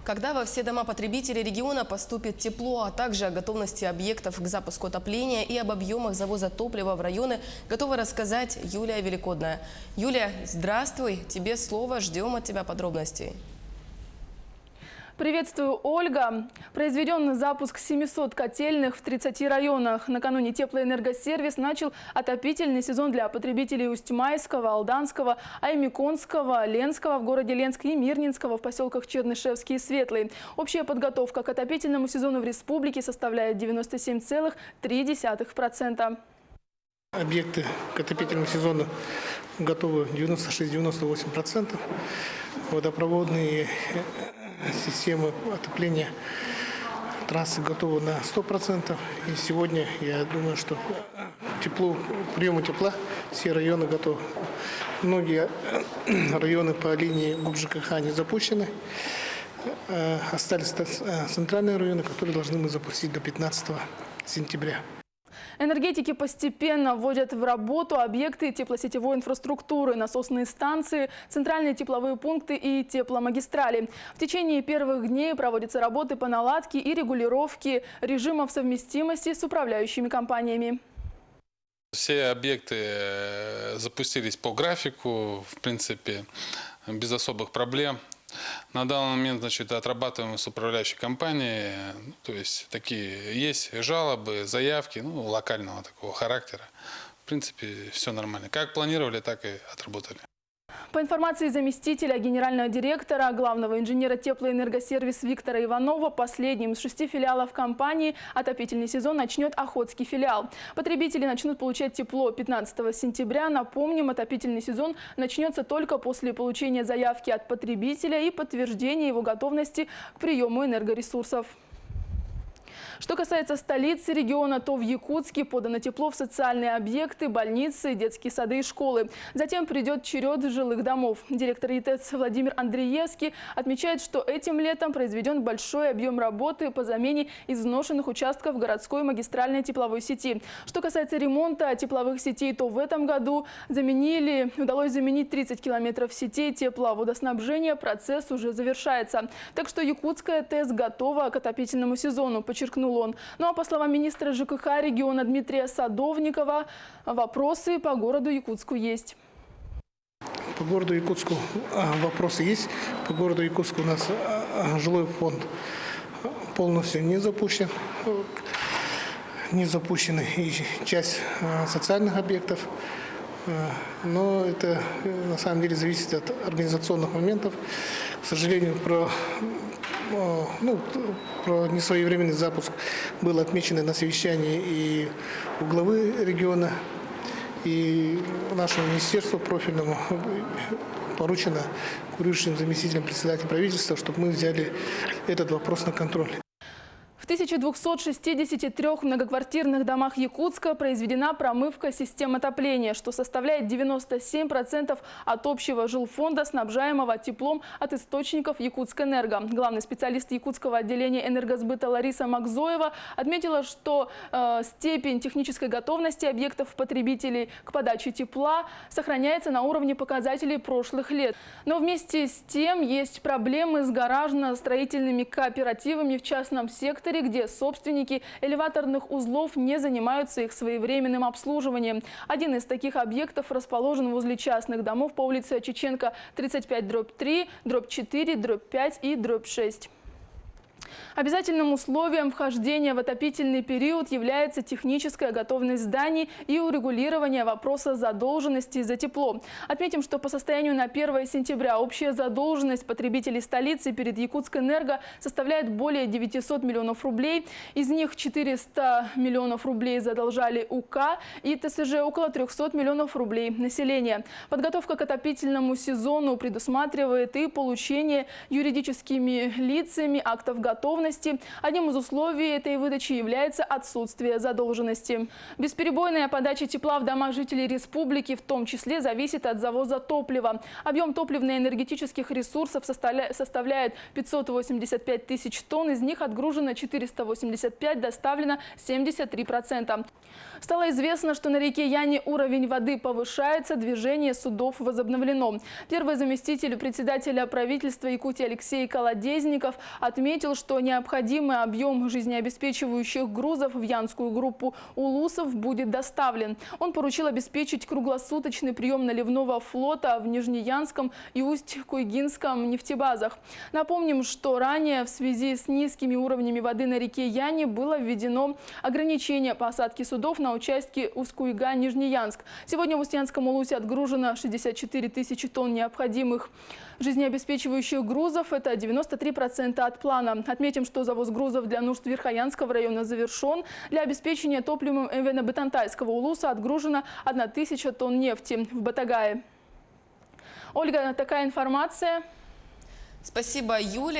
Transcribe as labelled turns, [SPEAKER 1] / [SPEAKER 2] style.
[SPEAKER 1] Когда во все дома потребителей региона поступит тепло, а также о готовности объектов к запуску отопления и об объемах завоза топлива в районы, готова рассказать Юлия Великодная. Юлия, здравствуй, тебе слово, ждем от тебя подробностей.
[SPEAKER 2] Приветствую, Ольга. Произведен запуск 700 котельных в 30 районах. Накануне Теплоэнергосервис начал отопительный сезон для потребителей Усть-Майского, Алданского, Аймиконского, Ленского в городе Ленск и Мирнинского в поселках Чернышевский и Светлый. Общая подготовка к отопительному сезону в республике составляет 97,3%.
[SPEAKER 3] Объекты к отопительному сезону готовы 96-98%. Водопроводные системы отопления трассы готовы на 100%. И сегодня, я думаю, что приему тепла все районы готовы. Многие районы по линии ГУП ЖКХ не запущены. Остались центральные районы, которые должны мы запустить до 15 сентября.
[SPEAKER 2] Энергетики постепенно вводят в работу объекты теплосетевой инфраструктуры, насосные станции, центральные тепловые пункты и тепломагистрали. В течение первых дней проводятся работы по наладке и регулировке режимов совместимости с управляющими компаниями.
[SPEAKER 4] Все объекты запустились по графику, в принципе, без особых проблем. На данный момент, отрабатываем с управляющей компанией, то есть такие есть жалобы, заявки, локального такого характера. В принципе, все нормально. Как планировали, так и отработали.
[SPEAKER 2] По информации заместителя генерального директора, главного инженера Теплоэнергосервис Виктора Иванова, последним из 6 филиалов компании отопительный сезон начнет Охотский филиал. Потребители начнут получать тепло 15 сентября. Напомним, отопительный сезон начнется только после получения заявки от потребителя и подтверждения его готовности к приему энергоресурсов. Что касается столицы региона, то в Якутске подано тепло в социальные объекты, больницы, детские сады и школы. Затем придет черед жилых домов. Директор ЕТЭЦ Владимир Андреевский отмечает, что этим летом произведен большой объем работы по замене изношенных участков городской магистральной тепловой сети. Что касается ремонта тепловых сетей, то в этом году удалось заменить 30 километров сетей тепловодоснабжения. Процесс уже завершается. Так что якутская ТЭС готова к отопительному сезону, подчеркнул он. Ну а по словам министра ЖКХ региона Дмитрия Садовникова, вопросы по городу Якутску есть.
[SPEAKER 3] По городу Якутску вопросы есть. По городу Якутску у нас жилой фонд полностью не запущен. Не запущена и часть социальных объектов. Но это на самом деле зависит от организационных моментов. К сожалению, про несвоевременный запуск было отмечено на совещании и у главы региона, и нашему министерству профильному поручено курирующим заместителем председателя правительства, чтобы мы взяли этот вопрос на контроль.
[SPEAKER 2] В 1263 многоквартирных домах Якутска произведена промывка систем отопления, что составляет 97% от общего жилфонда, снабжаемого теплом от источников Якутскэнерго. Главный специалист якутского отделения энергосбыта Лариса Макзоева отметила, что степень технической готовности объектов потребителей к подаче тепла сохраняется на уровне показателей прошлых лет. Но вместе с тем есть проблемы с гаражно-строительными кооперативами в частном секторе, где собственники элеваторных узлов не занимаются их своевременным обслуживанием. Один из таких объектов расположен возле частных домов по улице Чеченко 35/3, /4, /5 и /6. Обязательным условием вхождения в отопительный период является техническая готовность зданий и урегулирование вопроса задолженности за тепло. Отметим, что по состоянию на 1 сентября общая задолженность потребителей столицы перед Якутскэнерго составляет более 900 миллионов рублей. Из них 400 миллионов рублей задолжали УК и ТСЖ, около 300 миллионов рублей населения. Подготовка к отопительному сезону предусматривает и получение юридическими лицами актов готовности готовности. Одним из условий этой выдачи является отсутствие задолженности. Бесперебойная подача тепла в домах жителей республики в том числе зависит от завоза топлива. Объем топливно-энергетических ресурсов составляет 585 тысяч тонн, из них отгружено 485, доставлено 73%. Стало известно, что на реке Яне уровень воды повышается, движение судов возобновлено. Первый заместитель председателя правительства Якутии Алексей Колодезников отметил, что необходимый объем жизнеобеспечивающих грузов в Янскую группу улусов будет доставлен. Он поручил обеспечить круглосуточный прием наливного флота в Нижнеянском и Усть-Куйгинском нефтебазах. Напомним, что ранее в связи с низкими уровнями воды на реке Яне было введено ограничение посадки судов на участке Усть-Куйга-Нижнеянск. Сегодня в Устьянском улусе отгружено 64 тысячи тонн необходимых жизнеобеспечивающих грузов. Это 93% от плана. Отметим, что завоз грузов для нужд Верхоянского района завершен. Для обеспечения топливом Эвено-Бытантайского улуса отгружено 1000 тонн нефти в Батагае. Ольга, такая информация.
[SPEAKER 1] Спасибо, Юлия.